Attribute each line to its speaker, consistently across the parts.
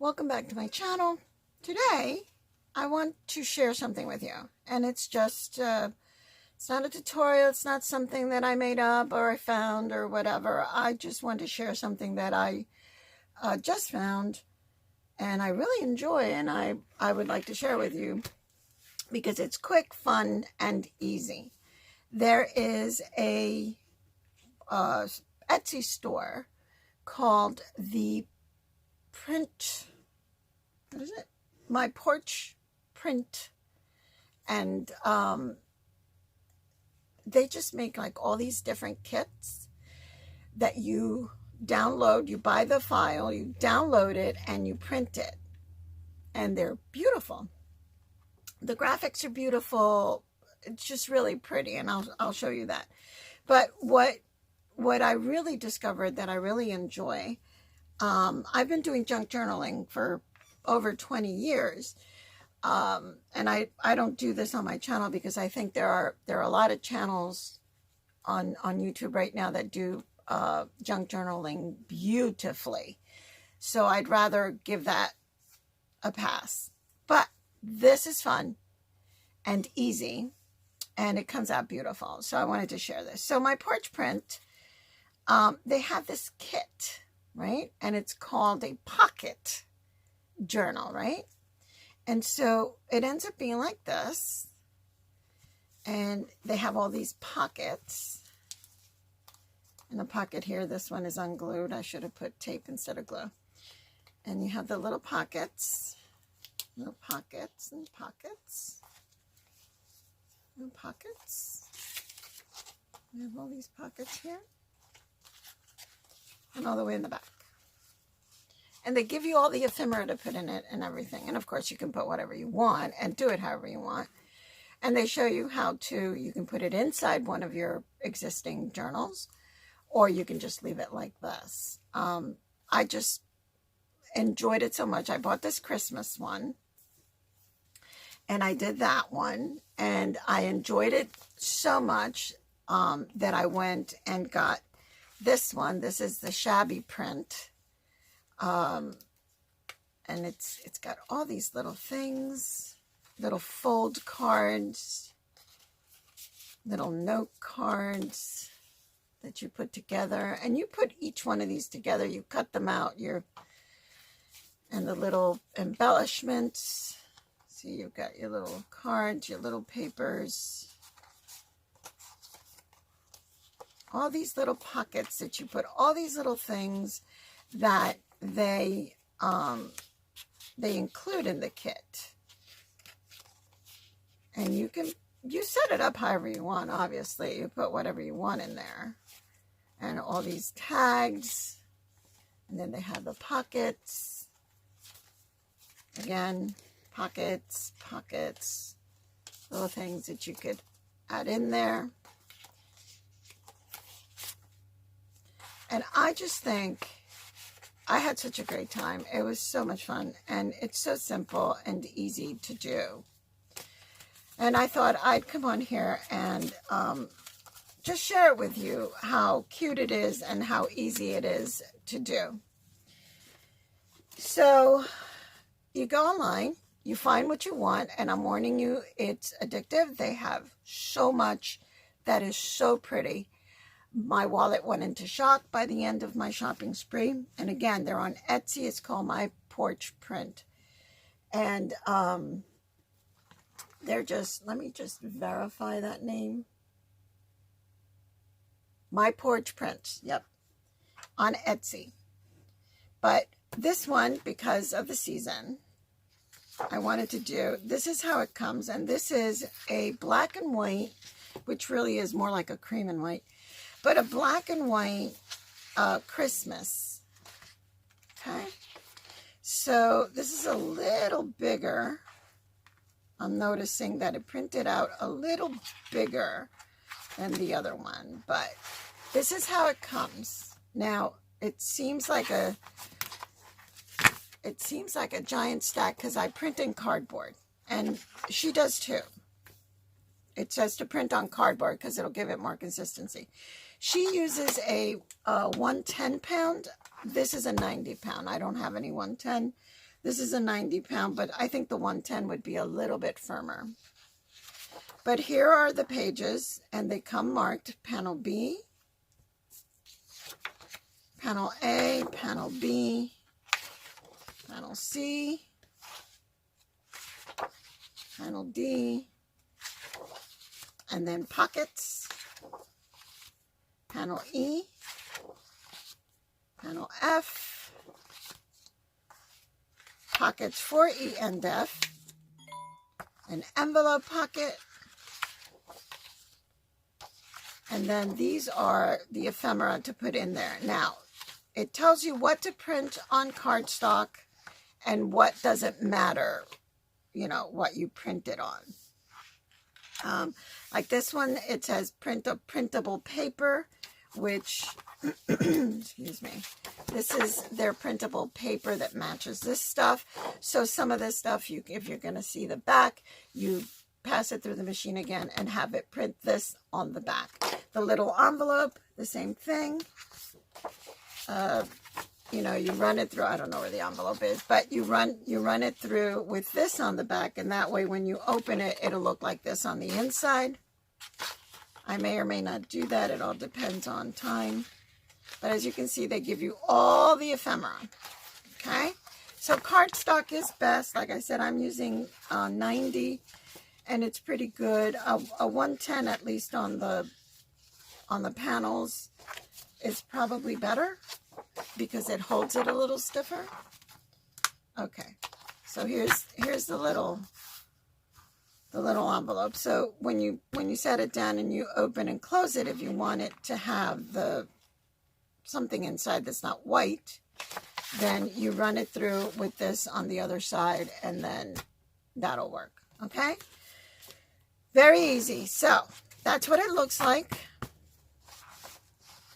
Speaker 1: Welcome back to my channel. Today I want to share something with you, and it's just it's not a tutorial, it's not something that I made up or I found or whatever. I just want to share something that I just found and I really enjoy, and I would like to share with you because it's quick, fun, and easy. There is a Etsy store called the what is it? My Porch Print. And they just make like all these different kits that you download. You buy the file, you download it, and you print it. And they're beautiful. The graphics are beautiful. It's just really pretty, and I'll show you that. But what I really discovered that I really enjoy, I've been doing junk journaling for over 20 years. And I don't do this on my channel because I think there are a lot of channels on YouTube right now that do junk journaling beautifully. So I'd rather give that a pass. But this is fun and easy, and it comes out beautiful. So I wanted to share this. So my Porch Print, they have this kit, right? And it's called a pocket journal, right? And so it ends up being like this. And they have all these pockets. In the pocket here, this one is unglued. I should have put tape instead of glue. And you have the little pockets. Little pockets and pockets. Little pockets. We have all these pockets here. And all the way in the back. And they give you all the ephemera to put in it and everything. And of course, you can put whatever you want and do it however you want. And they show you how to, you can put it inside one of your existing journals, or you can just leave it like this. I just enjoyed it so much. I bought this Christmas one, and I did that one, and I enjoyed it so much that I went and got this one. This is the shabby print. And it's got all these little things, little fold cards, little note cards that you put together. And you put each one of these together, you cut them out, and the little embellishments. See, you've got your little cards, your little papers, all these little pockets that you put all these little things that they include in the kit. And you set it up however you want. Obviously, you put whatever you want in there. And all these tags, and then they have the pockets. Again, pockets, little things that you could add in there. And I just think I had such a great time. It was so much fun, and it's so simple and easy to do. And I thought I'd come on here and just share it with you how cute it is and how easy it is to do. So you go online, you find what you want, and I'm warning you, it's addictive. They have so much that is so pretty. My wallet went into shock by the end of my shopping spree. And again, they're on Etsy. It's called My Porch Print. And they're just, let me just verify that name. My Porch Print. Yep. On Etsy. But this one, because of the season, I wanted to do, this is how it comes. And this is a black and white, which really is more like a cream and white. But a black and white Christmas, okay? So this is a little bigger. I'm noticing that it printed out a little bigger than the other one, but this is how it comes. Now, it seems like a giant stack because I print in cardboard, and she does too. It says to print on cardboard because it'll give it more consistency. She uses a 110 pound. This is a 90 pound. I don't have any 110. This is a 90-pound, but I think the 110 would be a little bit firmer. But here are the pages, and they come marked panel B, panel A, panel B, panel C, panel D, and then pockets, panel E, panel F, pockets for E and F, an envelope pocket, and then these are the ephemera to put in there. Now, it tells you what to print on cardstock and what doesn't matter, you know, what you print it on. Like this one, it says print a printable paper, which, excuse me, this is their printable paper that matches this stuff. So some of this stuff, if you're going to see the back, you pass it through the machine again and have it print this on the back. The little envelope, the same thing. You know, you run it through, I don't know where the envelope is, but you run it through with this on the back, and that way when you open it, it'll look like this on the inside. I may or may not do that. It all depends on time. But as you can see, they give you all the ephemera. Okay? So cardstock is best. Like I said, I'm using 90, and it's pretty good. A 110, at least on the panels, is probably better because it holds it a little stiffer. Okay, so here's the little envelope. So when you set it down and you open and close it, if you want it to have something inside that's not white, then you run it through with this on the other side, and then that'll work. Okay, very easy. So that's what it looks like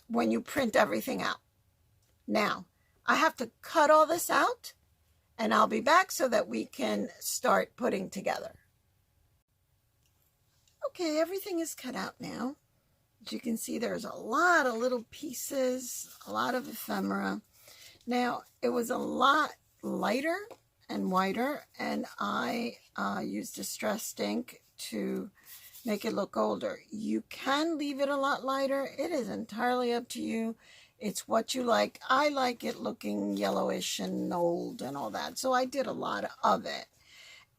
Speaker 1: when you print everything out. Now, I have to cut all this out, and I'll be back so that we can start putting together. Okay, everything is cut out now. As you can see, there's a lot of little pieces, a lot of ephemera. Now, it was a lot lighter and whiter, and I used distressed ink to make it look older. You can leave it a lot lighter. It is entirely up to you. It's what you like. I like it looking yellowish and old and all that. So I did a lot of it.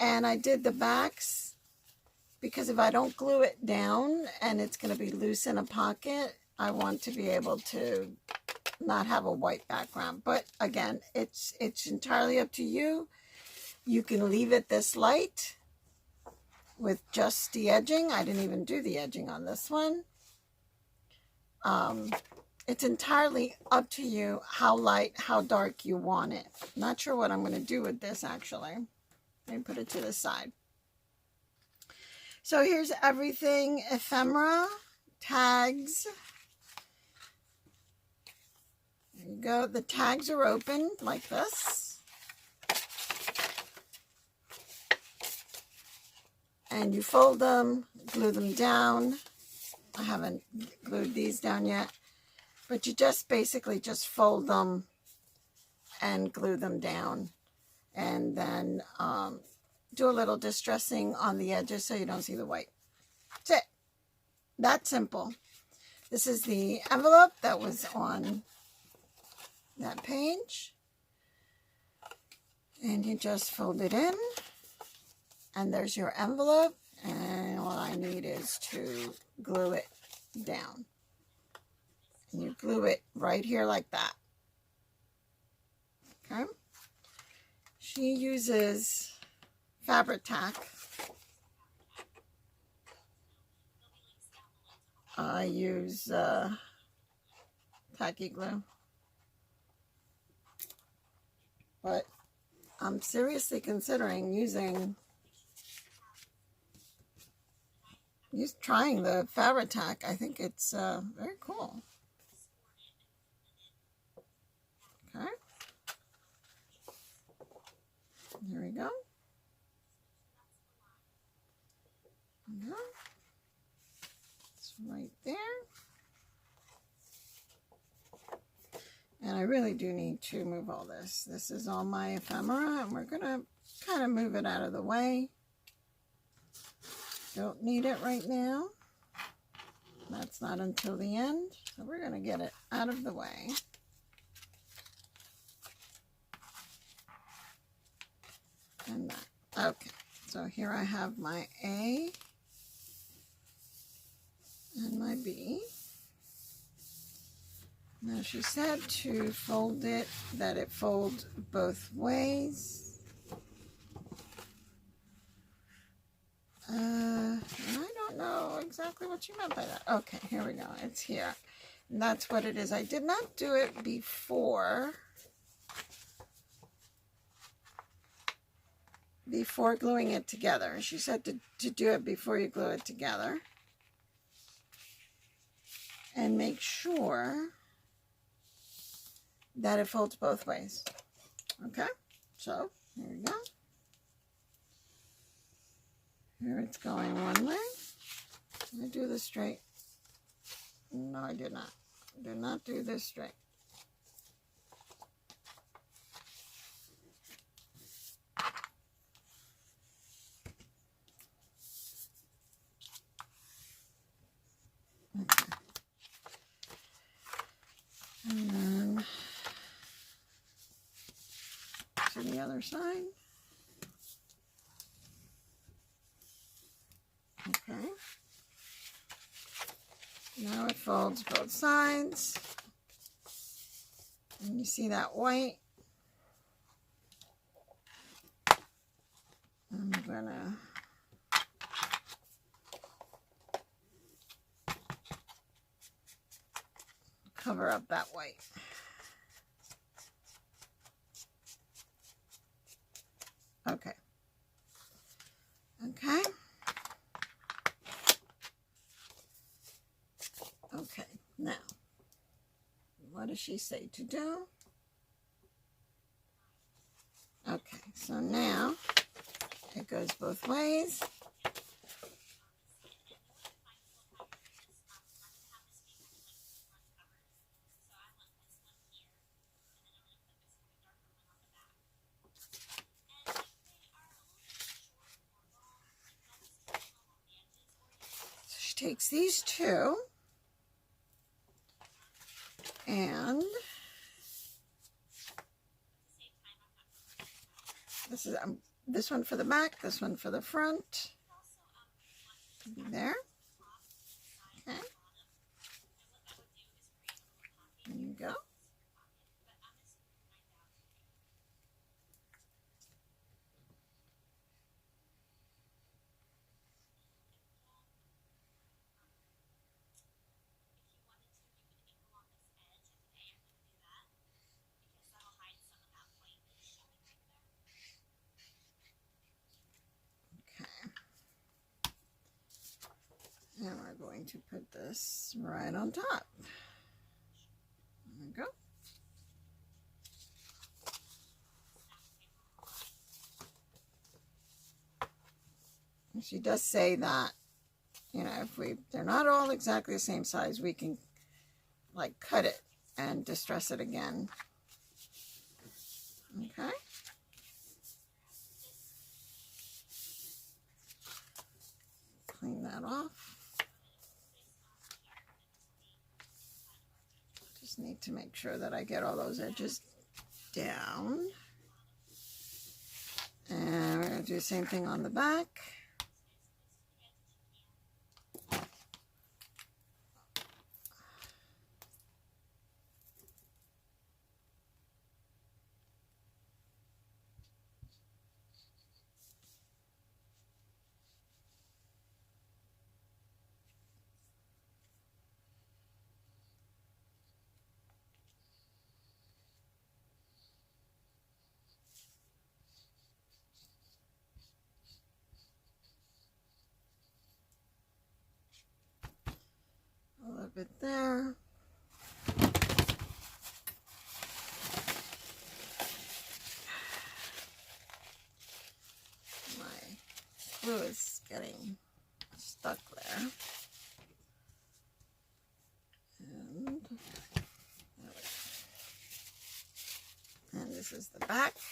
Speaker 1: And I did the backs because if I don't glue it down and it's going to be loose in a pocket, I want to be able to not have a white background. But again, it's entirely up to you. You can leave it this light with just the edging. I didn't even do the edging on this one. It's entirely up to you how light, how dark you want it. Not sure what I'm going to do with this, actually. Let me put it to the side. So here's everything. Ephemera, tags. There you go. The tags are open like this. And you fold them, glue them down. I haven't glued these down yet. But you just basically just fold them and glue them down. And then do a little distressing on the edges so you don't see the white. That's it. That simple. This is the envelope that was on that page. And you just fold it in. And there's your envelope. And all I need is to glue it down. And you glue it right here like that. Okay. She uses fabric tack. I use tacky glue. But I'm seriously considering trying the fabric tack. I think it's very cool. Okay. There we go. Yeah. It's right there. And I really really do need to move all this. This is all my ephemera, and we're going to kind of move it out of the way. Don't need it right now. That's not until the end, so we're going to get it out of the way. And that. Okay, so here I have my A and my B. Now she said to fold it, that it folds both ways. I don't know exactly what she meant by that. Okay, here we go. It's here. And that's what it is. I did not do it before gluing it together. She said to do it before you glue it together. And make sure that it folds both ways. Okay, so here we go. Here it's going one way. Did I do this straight? No, I did not. I did not do this straight. Okay. And then to the other side. Okay. Now it folds both sides. And you see that white? I'm gonna cover up that white. Okay. Okay. Okay, now, what does she say to do? Okay, so now it goes both ways. So she takes these two. And this is this one for the back, this one for the front. There. Okay. There you go. And we're going to put this right on top. There we go. And she does say that, you know, if they're not all exactly the same size, we can like cut it and distress it again. Okay. Clean that off. Just need to make sure that I get all those edges down. And we're going to do the same thing on the back. A little bit there. My glue is getting stuck there. And there we go. back.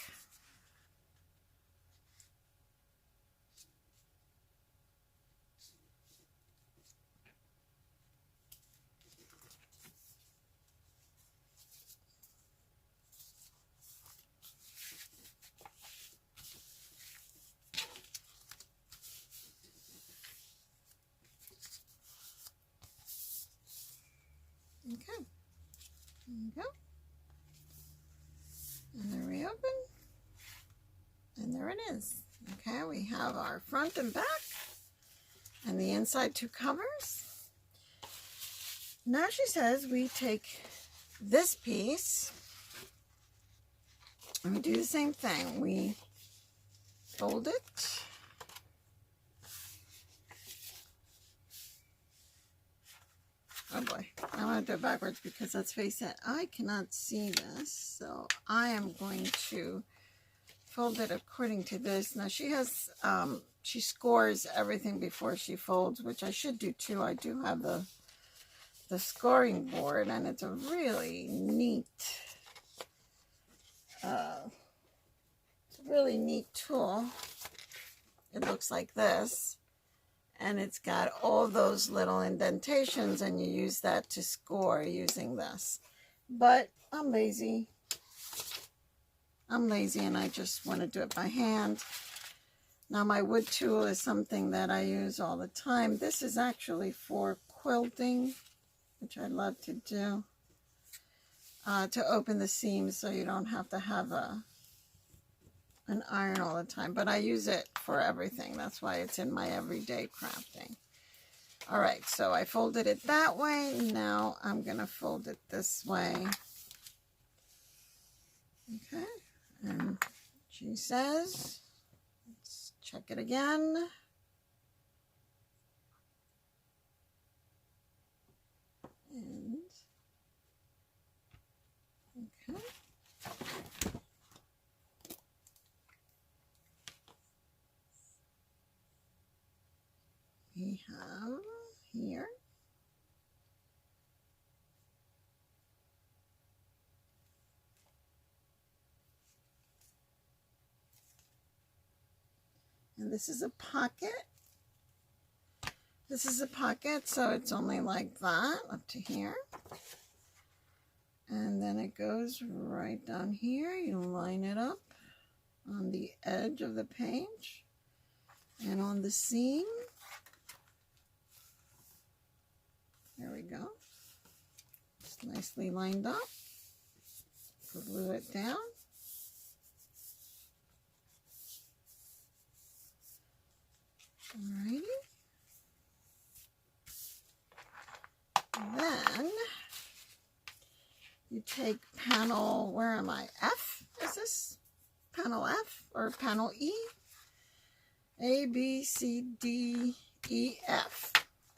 Speaker 1: Okay, there you go. And then reopen. And there it is. Okay, we have our front and back and the inside two covers. Now she says we take this piece and we do the same thing. We fold it. Oh boy, I want to do it backwards because let's face it, I cannot see this. So I am going to fold it according to this. Now she has, she scores everything before she folds, which I should do too. I do have the scoring board, and it's a really neat, tool. It looks like this. And it's got all those little indentations, and you use that to score using this. But I'm lazy. And I just want to do it by hand. Now my wood tool is something that I use all the time. This is actually for quilting, which I love to do, to open the seams so you don't have to have an iron all the time. But I use it for everything. That's why it's in my everyday crafting. All right, so I folded it that way. Now I'm going to fold it this way. Okay, and she says, let's check it again. And, okay. We have here and this is a pocket. This is a pocket, so it's only like that up to here, and then it goes right down here. You line it up on the edge of the page and on the seam. There we go. It's nicely lined up. Glue it down. Alrighty. Then you take panel, where am I? F? Is this panel F or panel E? A, B, C, D, E, F.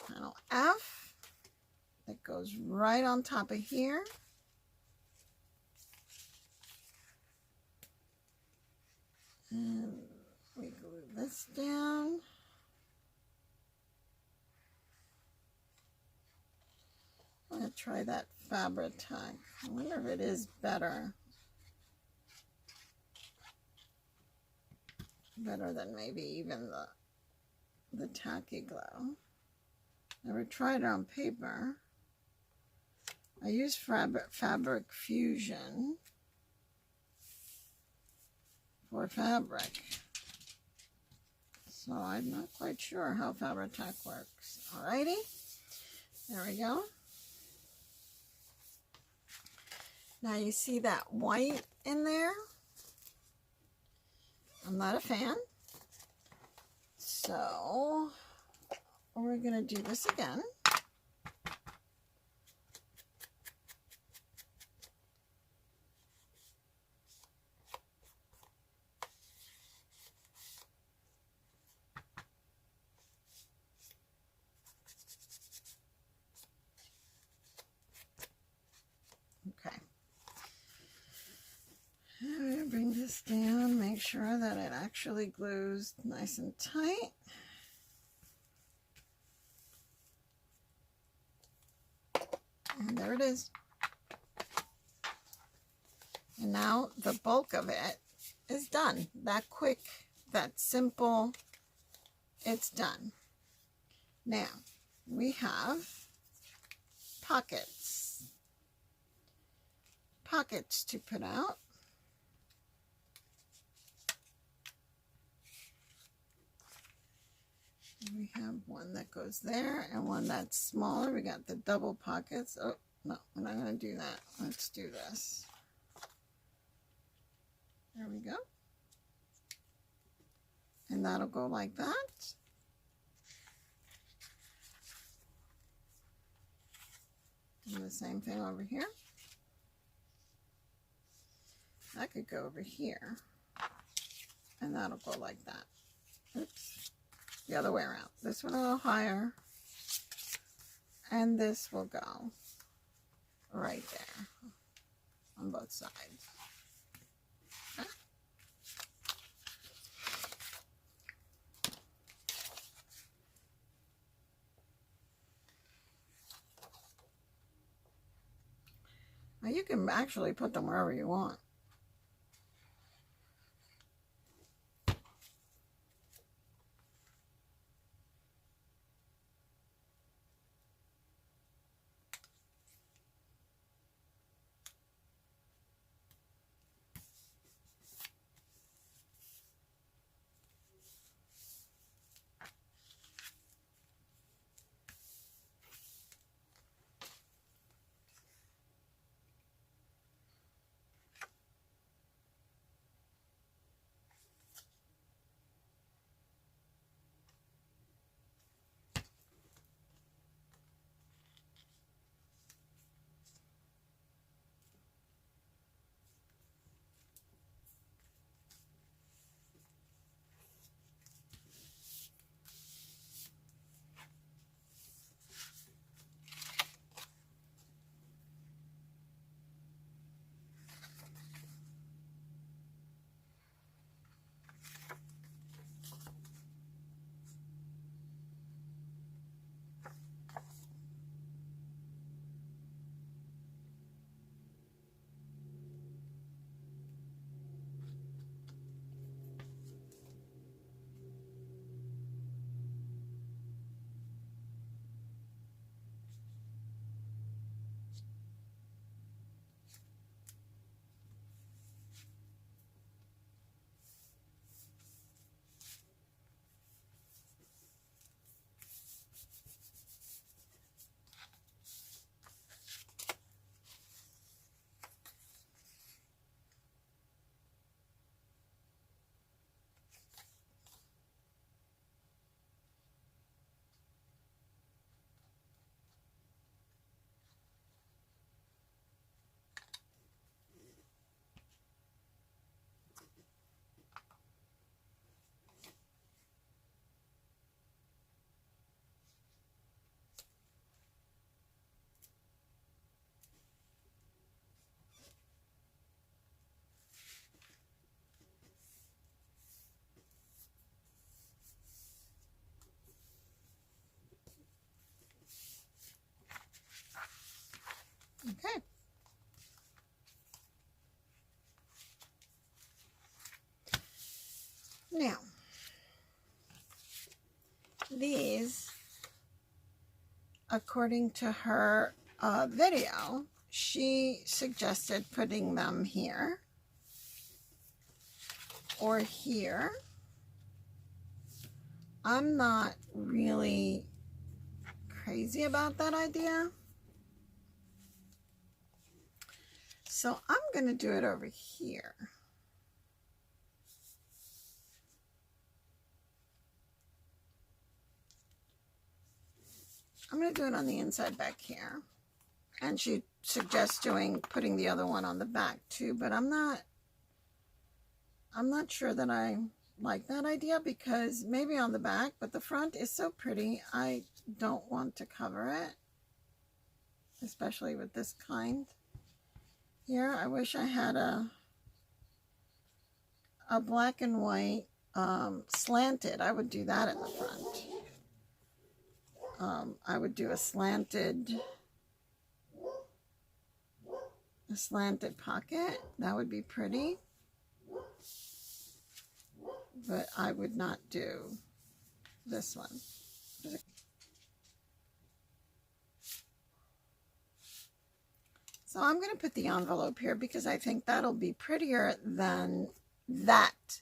Speaker 1: Panel F. That goes right on top of here. And we glue this down. I'm going to try that Fabri-Tac. I wonder if it is better. Better than maybe even the Tacky Glow. Never tried it on paper. I use Fabric Fusion for fabric. So I'm not quite sure how Fabri-Tac works. Alrighty, there we go. Now you see that white in there? I'm not a fan. So we're going to do this again. Okay. I'm going to bring this down, make sure that it actually glues nice and tight. And there it is. And now the bulk of it is done. That quick, that simple, it's done. Now, we have pockets. Pockets to put out. We have one that goes there and one that's smaller. We got the double pockets. Oh, no, we're not going to do that. Let's do this. There we go. And that'll go like that. Do the same thing over here. That could go over here. And that'll go like that. Oops. The other way around. This one a little higher. And this will go right there on both sides. Okay. Now you can actually put them wherever you want. Okay. Now, these, according to her video, she suggested putting them here or here. I'm not really crazy about that idea. So I'm going to do it over here. I'm going to do it on the inside back here. And she suggests putting the other one on the back too, but I'm not sure that I like that idea, because maybe on the back, but the front is so pretty. I don't want to cover it, especially with this kind. Here, I wish I had a black and white slanted. I would do that in the front. I would do a slanted pocket. That would be pretty. but I would not do this one. So I'm going to put the envelope here because I think that'll be prettier than that.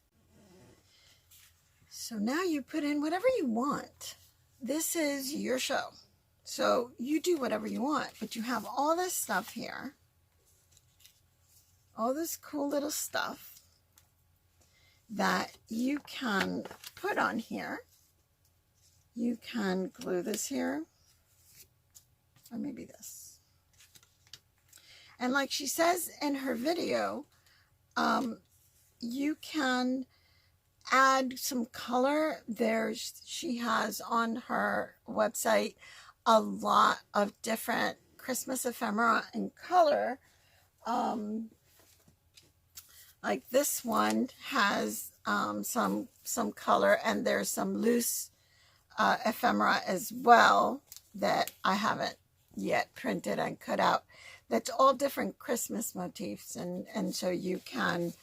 Speaker 1: So now you put in whatever you want. This is your show. So you do whatever you want, but you have all this stuff here. All this cool little stuff that you can put on here. You can glue this here, or maybe this. And like she says in her video, you can add some color. She has on her website a lot of different Christmas ephemera in color. Like this one has some color, and there's some loose ephemera as well that I haven't yet printed and cut out. That's all different Christmas motifs, and so you can,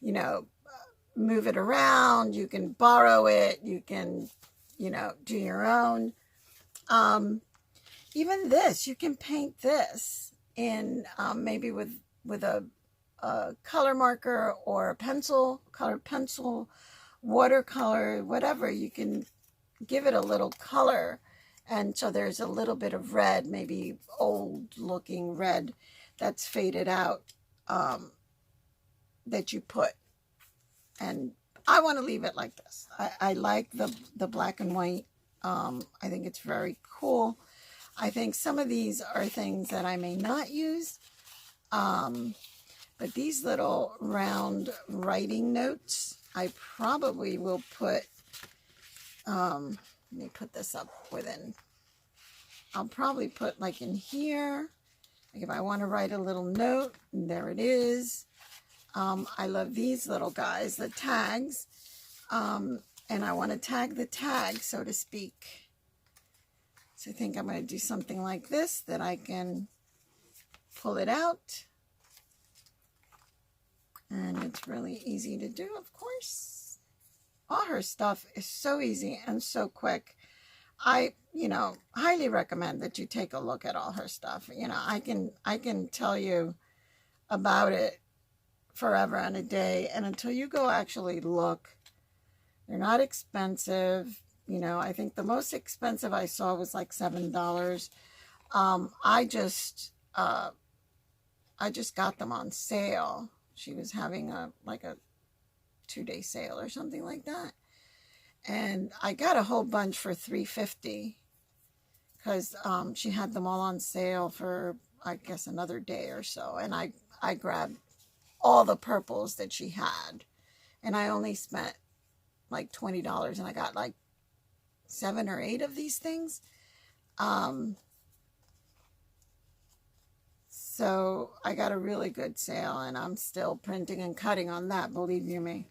Speaker 1: you know, move it around, you can borrow it, you can, you know, do your own. Even this, you can paint this in maybe with a color marker or a pencil, colored pencil, watercolor, whatever. You can give it a little color. And so there's a little bit of red, maybe old looking red that's faded out that you put. And I want to leave it like this. I like the black and white. I think it's very cool. I think some of these are things that I may not use. But these little round writing notes, I probably will put, let me put this up within. I'll probably put like in here, like if I want to write a little note, and there it is. I love these little guys, the tags, and I want to tag the tag, so to speak. So I think I'm going to do something like this, that I can pull it out. And it's really easy to do, of course. All her stuff is so easy and so quick. I, you know, highly recommend that you take a look at all her stuff. You know, I can tell you about it forever and a day, and until you go actually look, they're not expensive. You know, I think the most expensive I saw was like $7. I just got them on sale. She was having a 2-day sale or something like that, and I got a whole bunch for $3.50 because she had them all on sale for, I guess, another day or so. And I grabbed all the purples that she had, and I only spent like $20, and I got like 7 or 8 of these things. So I got a really good sale, and I'm still printing and cutting on that, believe you me.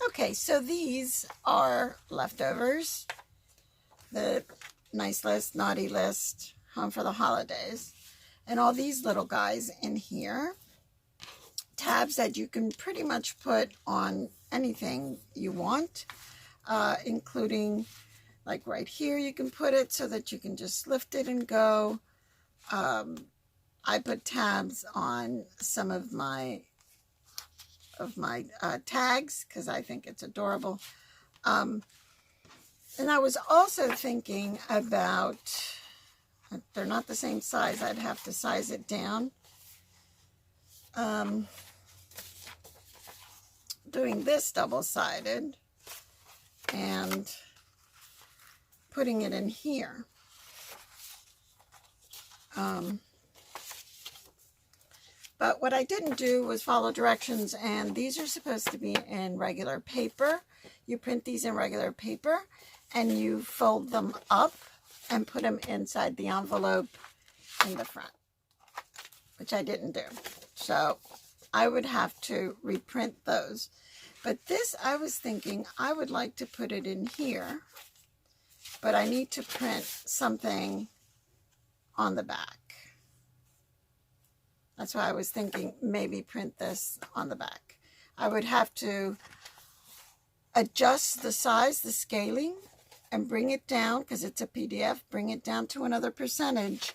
Speaker 1: Okay, so these are leftovers. The nice list, naughty list, home for the holidays. And all these little guys in here. Tabs that you can pretty much put on anything you want, including like right here you can put it so that you can just lift it and go. I put tabs on some of my tags because I think it's adorable. And I was also thinking about, they're not the same size, I'd have to size it down. Doing this double-sided and putting it in here. But what I didn't do was follow directions, and these are supposed to be in regular paper. You print these in regular paper and you fold them up and put them inside the envelope in the front, which I didn't do. So I would have to reprint those. But this, I was thinking I would like to put it in here, but I need to print something on the back. That's why I was thinking maybe print this on the back. I would have to adjust the size, the scaling, and bring it down, because it's a PDF, bring it down to another percentage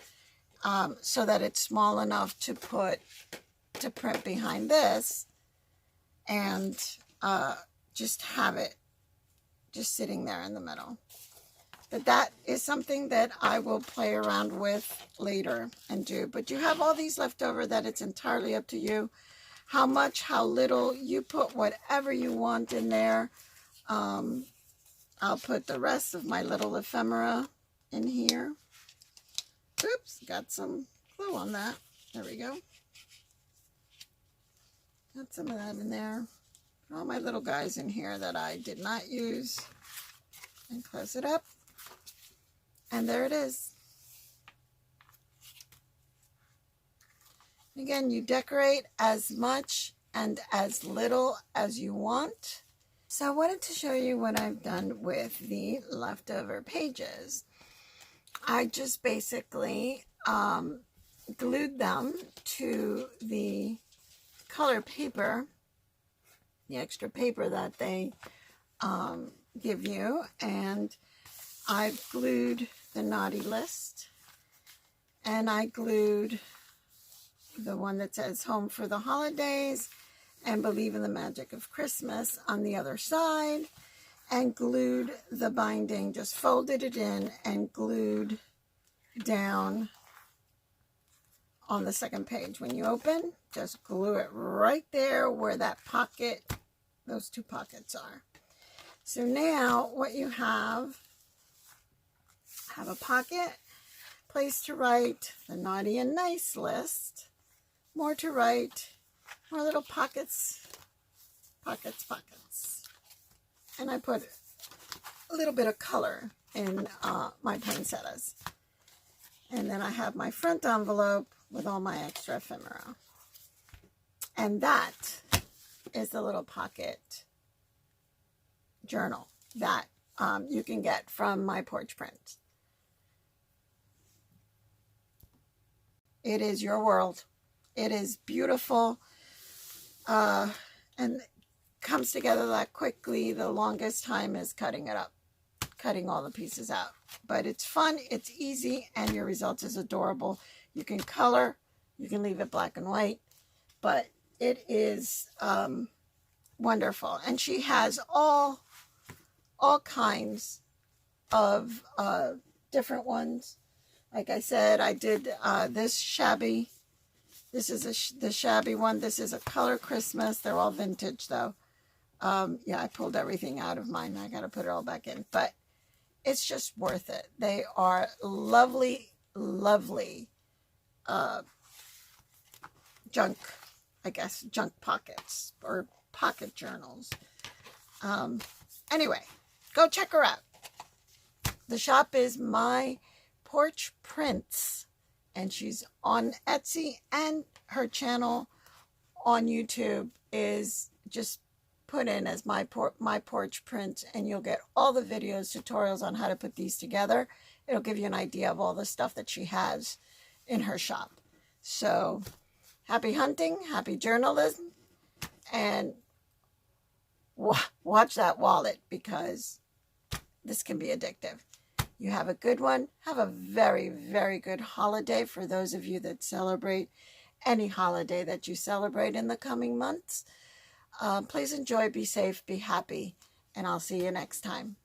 Speaker 1: so that it's small enough to print behind this, and just have it just sitting there in the middle. But that is something that I will play around with later and do. But you have all these left over that it's entirely up to you. How much, how little, you put whatever you want in there. I'll put the rest of my little ephemera in here. Oops, got some glue on that. There we go. Got some of that in there. All my little guys in here that I did not use. And close it up. And there it is. Again, you decorate as much and as little as you want. So I wanted to show you what I've done with the leftover pages. I just basically glued them to the color paper, the extra paper that they give you, and I've glued the naughty list, and I glued the one that says home for the holidays and believe in the magic of Christmas on the other side, and glued the binding, just folded it in and glued down on the second page. When you open, just glue it right there where that pocket, those two pockets are. So now what you have a pocket, place to write the naughty and nice list, more to write, more little pockets, pockets, pockets. And I put a little bit of color in my poinsettias. And then I have my front envelope with all my extra ephemera. And that is the little pocket journal that you can get from my Porch print. It is your world. It is beautiful and comes together that quickly. The longest time is cutting it up, cutting all the pieces out. But it's fun, it's easy, and your result is adorable. You can color, you can leave it black and white, but it is wonderful. And she has all kinds of different ones. Like I said, I did this shabby. This is the shabby one. This is a color Christmas. They're all vintage, though. Yeah, I pulled everything out of mine. I got to put it all back in. But it's just worth it. They are lovely, lovely junk, I guess, junk pockets or pocket journals. Anyway, go check her out. The shop is My Porch Prints, and she's on Etsy, and her channel on YouTube is just put in as my porch print, and you'll get all the videos, tutorials on how to put these together. It'll give you an idea of all the stuff that she has in her shop. So happy hunting, happy journalism, and watch that wallet, because this can be addictive. You have a good one. Have a very, very good holiday for those of you that celebrate any holiday that you celebrate in the coming months. Please enjoy, be safe, be happy, and I'll see you next time.